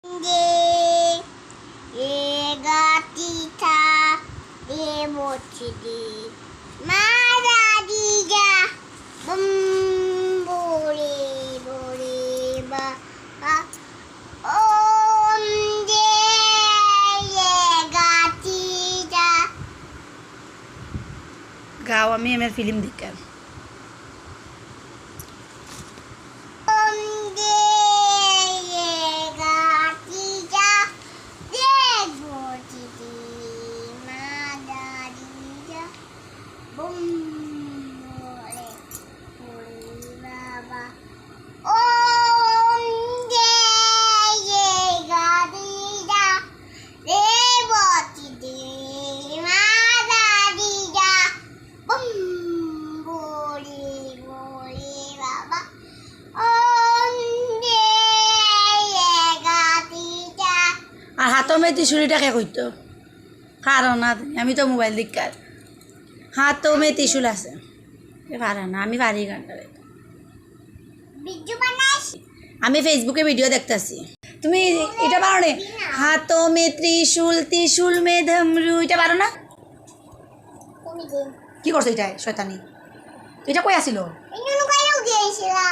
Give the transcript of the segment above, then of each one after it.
De gatita de mochidi Maradija Bumburi Buri Ba Om de gatita গাও আমি আমার film দেখি আর হাতও মেয়ে ত্রিশুলিটাকে কইতো কারণ না আমি তো মোবাইল দিকার হাতও মেয়ে ত্রিশুল আছে পারে না আমি পারি গানটা আমি ফেসবুকে ভিডিও দেখতেছি তুমি এটা পারো না হাতও মে ত্রিশুল ত্রিশুল মে ধমরু এটা পারো না কি করছো এটা শয়তানি এটা কই আসিল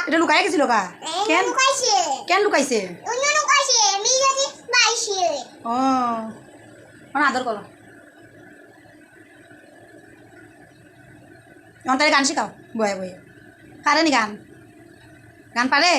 এটা লুকাই গেছিল কা কেন কেন লুকাইছে ও মানে আদর করো তাহলে গান শেখাও বয়ে বয়ে পারে নি গান গান পারে